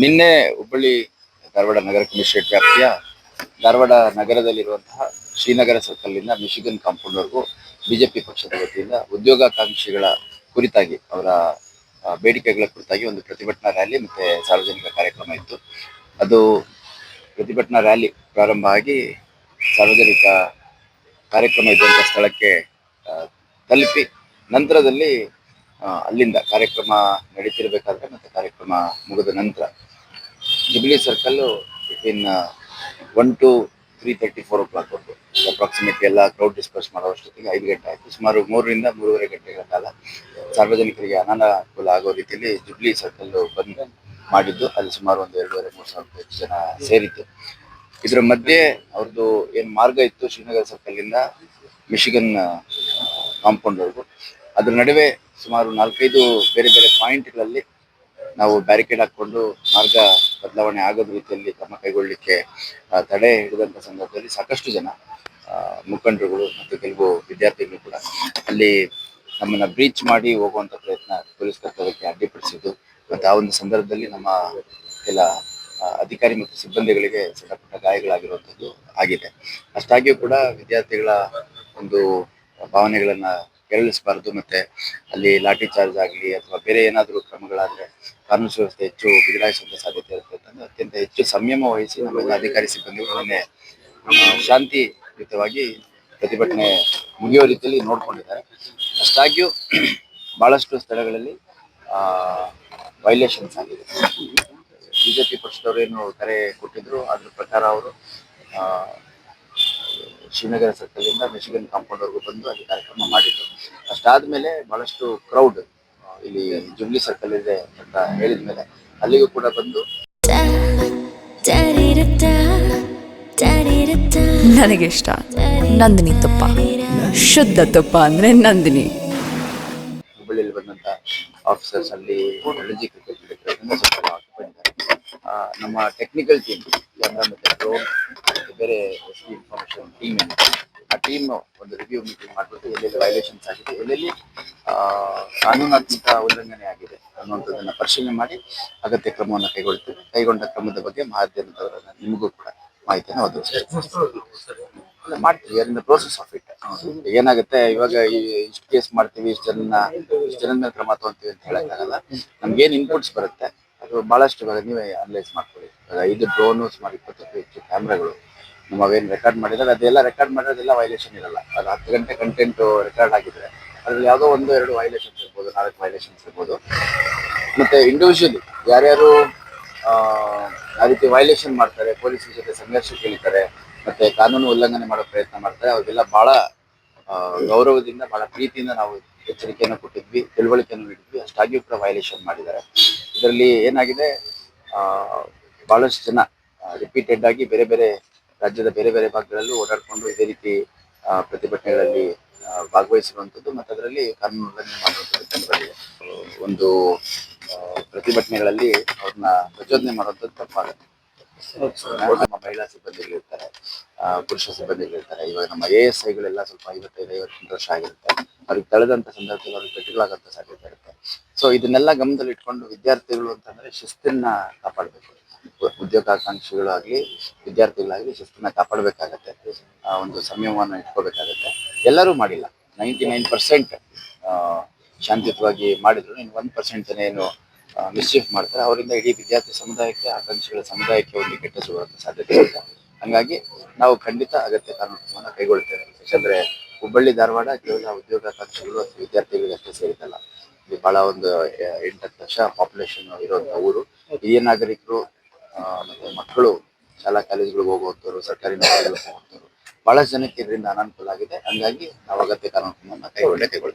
ನಿನ್ನೆ ಹುಬ್ಬಳ್ಳಿ ಧಾರವಾಡ ನಗರ ಕಮಿಷನರೇಟ್ ವ್ಯಾಪ್ತಿಯ Dharwad ನಗರದಲ್ಲಿರುವಂತಹ Srinagar ಸರ್ಕಲ್ನಿಂದ Michigan ಕಾಂಪೌಂಡ್ವರೆಗೂ BJP ಪಕ್ಷದ ವತಿಯಿಂದ ಉದ್ಯೋಗಾಕಾಂಕ್ಷಿಗಳ ಕುರಿತಾಗಿ ಅವರ ಬೇಡಿಕೆಗಳ ಕುರಿತಾಗಿ ಒಂದು ಪ್ರತಿಭಟನಾ ರ್ಯಾಲಿ ಮತ್ತೆ ಸಾರ್ವಜನಿಕ ಕಾರ್ಯಕ್ರಮ ಇತ್ತು. ಅದು ಪ್ರತಿಭಟನಾ ರ್ಯಾಲಿ ಪ್ರಾರಂಭ ಆಗಿ ಸಾರ್ವಜನಿಕ ಕಾರ್ಯಕ್ರಮ ಇದ್ದಂಥ ಸ್ಥಳಕ್ಕೆ ತಲುಪಿ ನಂತರದಲ್ಲಿ ಅಲ್ಲಿಂದ ಕಾರ್ಯಕ್ರಮ ನಡೀತಿರ್ಬೇಕಾದ್ರೆ ಮತ್ತೆ ಕಾರ್ಯಕ್ರಮ ಮುಗಿದ ನಂತರ jubilee circle between 1 to 3:30 4 o'clock ವರೆಗೂ ಅಪ್ರಾಕ್ಸಿಮೇಟ್ಲಿ ಎಲ್ಲ ಕ್ರೌಡ್ ಡಿಸ್ಪರ್ಸ್ ಮಾಡುವಷ್ಟೊತ್ತಿಗೆ 5 ಗಂಟೆ ಆಯಿತು. ಸುಮಾರು 3ರಿಂದ 3:30 ಗಂಟೆಗಳ ಕಾಲ ಸಾರ್ವಜನಿಕರಿಗೆ ಅನಾನುಕೂಲ ಆಗೋ ರೀತಿಯಲ್ಲಿ ಜುಬ್ಲಿ ಸರ್ಕಲ್ಲು ಬಂದ್ ಮಾಡಿದ್ದು. ಅಲ್ಲಿ ಸುಮಾರು ಒಂದು 2,500-3,000 ಹೆಚ್ಚು ಜನ ಸೇರಿತ್ತು. ಇದರ ಮಧ್ಯೆ ಅವ್ರದ್ದು ಏನು ಮಾರ್ಗ ಇತ್ತು ಶ್ರೀನಗರ ಸರ್ಕಲ್ನಿಂದ ಮಿಶಿಗನ್ ಕಾಂಪೌಂಡ್ವರೆಗೂ, ಅದ್ರ ನಡುವೆ ಸುಮಾರು 4-5 ಬೇರೆ ಬೇರೆ ಪಾಯಿಂಟ್ಗಳಲ್ಲಿ ನಾವು ಬ್ಯಾರಿಕೇಡ್ ಹಾಕ್ಕೊಂಡು ಮಾರ್ಗ ಬದಲಾವಣೆ ಆಗದ ರೀತಿಯಲ್ಲಿ ಕ್ರಮ ಕೈಗೊಳ್ಳಲಿಕ್ಕೆ ತಡೆ ಹಿಡಿದಂಥ ಸಂದರ್ಭದಲ್ಲಿ ಸಾಕಷ್ಟು ಜನ ಮುಖಂಡರುಗಳು ಮತ್ತು ಕೆಲವು ವಿದ್ಯಾರ್ಥಿಗಳು ಕೂಡ ಅಲ್ಲಿ ನಮ್ಮನ್ನು ಬ್ರೀಚ್ ಮಾಡಿ ಹೋಗುವಂಥ ಪ್ರಯತ್ನ ಪೊಲೀಸ್ ಕರ್ತವ್ಯಕ್ಕೆ ಅಡ್ಡಿಪಡಿಸಿದ್ದು ಮತ್ತು ಆ ಒಂದು ಸಂದರ್ಭದಲ್ಲಿ ನಮ್ಮ ಕೆಲ ಅಧಿಕಾರಿ ಮತ್ತು ಸಿಬ್ಬಂದಿಗಳಿಗೆ ಸಣ್ಣ ಪುಟ್ಟ ಗಾಯಗಳಾಗಿರುವಂಥದ್ದು ಆಗಿದೆ. ಅಷ್ಟಾಗಿಯೂ ಕೂಡ ವಿದ್ಯಾರ್ಥಿಗಳ ಒಂದು ಭಾವನೆಗಳನ್ನ ಕೆರಳಿಸಬಾರ್ದು, ಮತ್ತೆ ಅಲ್ಲಿ ಲಾಠಿ ಚಾರ್ಜ್ ಆಗಲಿ ಅಥವಾ ಬೇರೆ ಏನಾದರೂ ಕ್ರಮಗಳಾದರೆ ಕಾನೂನು ಸುವ್ಯವಸ್ಥೆ ಹೆಚ್ಚು ಬಿಗಡಾಯಿಸುವಂಥ ಸಾಧ್ಯತೆ ಇರುತ್ತೆ ಅಂತಂದ್ರೆ ಅತ್ಯಂತ ಹೆಚ್ಚು ಸಂಯಮ ವಹಿಸಿ ನಮ್ಮೆಲ್ಲ ಅಧಿಕಾರಿ ಸಿಬ್ಬಂದಿಗಳು ನಿನ್ನೆ ಶಾಂತಿಯುತವಾಗಿ ಪ್ರತಿಭಟನೆ ಮುಗಿಯೋ ರೀತಿಯಲ್ಲಿ ನೋಡ್ಕೊಂಡಿದ್ದಾರೆ. ಅಷ್ಟಾಗಿಯೂ ಬಹಳಷ್ಟು ಸ್ಥಳಗಳಲ್ಲಿ ವೈಲೇಷನ್ಸ್ ಆಗಿದೆ. ಬಿಜೆಪಿ ಪಕ್ಷದವರು ಏನು ಕರೆ ಕೊಟ್ಟಿದ್ರು ಅದ್ರ ಪ್ರಕಾರ ಅವರು ಶ್ರೀನಗರ ಸರ್ಕಲ್ನಿಂದ ಮಿಶಿಗನ್ ಕಾಂಪೌಂಡ್ವರೆಗೂ ಬಂದು ಅಲ್ಲಿ ಕಾರ್ಯಕ್ರಮ ಮಾಡಿದ್ರು. ಅಷ್ಟಾದ್ಮೇಲೆ ಬಹಳಷ್ಟು ಕ್ರೌಡ್ ಇಲ್ಲಿ ಜುಬ್ಲಿ ಸರ್ಕಲ್ ಇದೆ ಅಂತ ಹೇಳಿದ ಮೇಲೆ ಅಲ್ಲಿಗೂ ಕೂಡ ಬಂದು ನನಗೆ ಇಷ್ಟ ನಂದಿನಿ ತುಪ್ಪ, ಶುದ್ಧ ತುಪ್ಪ ಅಂದ್ರೆ ನಂದಿನಿ. ಹುಬ್ಬಳ್ಳಿಯಲ್ಲಿ ಬಂದಂತ ಆಫೀಸರ್ಸ್ ಅಲ್ಲಿ ರಣಜಿ ಕ್ರಿಕೆಟ್ ನಮ್ಮ ಟೆಕ್ನಿಕಲ್ ಟೀಮ್ ಕ್ಯಾಮ್ರಾ ಮತ್ತೆ ಡ್ರೋನ್ ಬೇರೆ ಇನ್ಫಾರ್ಮೇಶನ್ ಟೀಮ್ ಏನಿದೆ ಆ ಟೀಮ್ ಒಂದು ರಿವ್ಯೂ ಮೀಟಿಂಗ್ ಮಾಡಿಬಿಟ್ಟು ಎಲ್ಲೆಲ್ಲಿ ವೈಲೇಷನ್ಸ್ ಆಗಿದೆ, ಎಲ್ಲೆಲ್ಲಿ ಕಾನೂನಾತ್ಮಕ ಉಲ್ಲಂಘನೆ ಆಗಿದೆ ಅನ್ನುವಂಥದ್ದನ್ನು ಪರಿಶೀಲನೆ ಮಾಡಿ ಅಗತ್ಯ ಕ್ರಮವನ್ನು ಕೈಗೊಂಡ ಕ್ರಮದ ಬಗ್ಗೆ ಮಾಧ್ಯಮದವರನ್ನ ನಿಮಗೂ ಕೂಡ ಮಾಹಿತಿಯನ್ನು ಒದಗಿಸ್ತೀವಿ. ಮಾಡ್ತೀವಿ in the process of it. ಏನಾಗುತ್ತೆ ಇವಾಗ ಇಷ್ಟು ಕೇಸ್ ಮಾಡ್ತೀವಿ, ಇಷ್ಟು ಜನದ ಮೇಲೆ ಕ್ರಮ ತಗೊಂತೀವಿ ಅಂತ ಹೇಳಕ್ಕಾಗಲ್ಲ. ನಮ್ಗೇನು ಇನ್ಪುಟ್ಸ್ ಬರುತ್ತೆ ಅದು ಬಹಳಷ್ಟು ಇವಾಗ ನೀವೇ ಅನಲೈಸ್ ಮಾಡ್ಕೊಳ್ಳಿ. 5 ಡ್ರೋನು, ಸುಮಾರು 20ಕ್ಕೂ ಹೆಚ್ಚು ಕ್ಯಾಮ್ರಾಗಳು ನಾವೇನು ರೆಕಾರ್ಡ್ ಮಾಡಿದ್ರೆ ಅದೆಲ್ಲ ರೆಕಾರ್ಡ್ ಮಾಡಿರೋದೆಲ್ಲ ವೈಲೇಷನ್ ಇರಲ್ಲ. ಅದು 10 ಗಂಟೆ ಕಂಟೆಂಟ್ ರೆಕಾರ್ಡ್ ಆಗಿದ್ರೆ ಅದ್ರಲ್ಲಿ ಯಾವುದೋ 1-2 ವೈಲೇಷನ್ಸ್ ಇರ್ಬೋದು, 4 ವೈಲೇಷನ್ಸ್ ಇರ್ಬೋದು. ಮತ್ತೆ ಇಂಡಿವಿಜುವಲಿ ಯಾರ್ಯಾರು ಆ ರೀತಿ ವೈಲೇಷನ್ ಮಾಡ್ತಾರೆ, ಪೊಲೀಸರ ಜೊತೆ ಸಂಘರ್ಷಕ್ಕೆ ಇಳಿತಾರೆ ಮತ್ತೆ ಕಾನೂನು ಉಲ್ಲಂಘನೆ ಮಾಡೋ ಪ್ರಯತ್ನ ಮಾಡ್ತಾರೆ, ಅವ್ರಿಗೆಲ್ಲ ಬಹಳ ಗೌರವದಿಂದ ಬಹಳ ಪ್ರೀತಿಯಿಂದ ನಾವು ಎಚ್ಚರಿಕೆಯನ್ನು ಕೊಟ್ಟಿದ್ವಿ, ತಿಳುವಳಿಕೆಯನ್ನು ನೀಡಿದ್ವಿ. ಅಷ್ಟಾಗಿಯೂ ಕೂಡ ವೈಲೇಷನ್ ಮಾಡಿದ್ದಾರೆ. ಇದರಲ್ಲಿ ಏನಾಗಿದೆ, ಬಹಳಷ್ಟು ಜನ ರಿಪೀಟೆಡ್ ಆಗಿ ಬೇರೆ ಬೇರೆ ರಾಜ್ಯದ ಬೇರೆ ಬೇರೆ ಭಾಗಗಳಲ್ಲೂ ಓಡಾಡಿಕೊಂಡು ಇದೇ ರೀತಿ ಪ್ರತಿಭಟನೆಗಳಲ್ಲಿ ಭಾಗವಹಿಸಿರುವಂಥದ್ದು ಮತ್ತು ಅದರಲ್ಲಿ ಕಾನೂನು ಉಲ್ಲಂಘನೆ ಮಾಡುವಂಥದ್ದು ಕಂಡುಬಂದಿದೆ. ಒಂದು ಪ್ರತಿಭಟನೆಗಳಲ್ಲಿ ಅವ್ರನ್ನ ಪ್ರಚೋದನೆ ಮಾಡುವಂಥದ್ದು ತಪ್ಪಾಗುತ್ತೆ. ನಮ್ಮ ಮಹಿಳಾ ಸಿಬ್ಬಂದಿಗಳಿರ್ತಾರೆ, ಪುರುಷ ಸಿಬ್ಬಂದಿಗಳಿರ್ತಾರೆ. ಇವಾಗ ನಮ್ಮ ASIಗಳೆಲ್ಲ ಸ್ವಲ್ಪ 55-58 ವರ್ಷ ಆಗಿರುತ್ತೆ. ಅವ್ರಿಗೆ ತಳೆದಂಥ ಸಂದರ್ಭದಲ್ಲಿ ಅವ್ರಿಗೆ ಪೆಟ್ಟುಗಳಾಗಂಥ ಸಾಧ್ಯತೆ ಇರುತ್ತೆ. ಸೊ ಇದನ್ನೆಲ್ಲ ಗಮನದಲ್ಲಿ ಇಟ್ಕೊಂಡು ವಿದ್ಯಾರ್ಥಿಗಳು ಅಂತಂದ್ರೆ ಶಿಸ್ತನ್ನ ಕಾಪಾಡಬೇಕು. ಉದ್ಯೋಗಾಕಾಂಕ್ಷಿಗಳು ಆಗಲಿ ವಿದ್ಯಾರ್ಥಿಗಳಾಗಲಿ ಶಿಸ್ತನ್ನ ಕಾಪಾಡಬೇಕಾಗತ್ತೆ, ಒಂದು ಸಂಯಮವನ್ನು ಇಟ್ಕೋಬೇಕಾಗತ್ತೆ. ಎಲ್ಲರೂ ಮಾಡಿಲ್ಲ, 99% ಶಾಂತಿಯುತವಾಗಿ ಮಾಡಿದ್ರು. ಇನ್ನು 1% ಜನ ಏನು ಮಿಸ್ಚೀಫ್ ಮಾಡ್ತಾರೆ, ಅವರಿಂದ ಇಡೀ ವಿದ್ಯಾರ್ಥಿ ಸಮುದಾಯಕ್ಕೆ, ಆಕಾಂಕ್ಷಿಗಳ ಸಮುದಾಯಕ್ಕೆ ಒಂದು ಕೆಟ್ಟ ಸಿಗುವಂಥ ಸಾಧ್ಯತೆ ಇರುತ್ತೆ. ಹಾಗಾಗಿ ನಾವು ಖಂಡಿತ ಅಗತ್ಯ ಕಾನೂನು ಕೈಗೊಳ್ತೇವೆ. ಯಾಕಂದ್ರೆ ಹುಬ್ಬಳ್ಳಿ ಧಾರವಾಡ ಕೇವಲ ಉದ್ಯೋಗಾಕಾಂಕ್ಷಿಗಳು ಅಥವಾ ವಿದ್ಯಾರ್ಥಿಗಳಿಗೆ ಅಷ್ಟೇ ಸೇರಿದಲ್ಲ. ಇಲ್ಲಿ ಬಹಳ ಒಂದು 8-10 ಲಕ್ಷ ಪಾಪ್ಯುಲೇಷನ್ ಇರುವಂಥ ಊರು. ಹಿರಿಯ ನಾಗರಿಕರು ಮತ್ತೆ ಮಕ್ಕಳು ಶಾಲಾ ಕಾಲೇಜುಗಳಿಗೆ ಹೋಗುವಂಥವ್ರು, ಸರ್ಕಾರಿ ನೌಕರಿಗಳಿಗೆ ಹೋಗುವಂಥವ್ರು ಬಹಳಷ್ಟು ಜನಕ್ಕೆ ಇದರಿಂದ ಅನಾನುಕೂಲ ಆಗಿದೆ. ಹಂಗಾಗಿ ನಾವು ಅಗತ್ಯ ಕಾನೂನು ಕೈಗೊಳ್ತೇವೆ.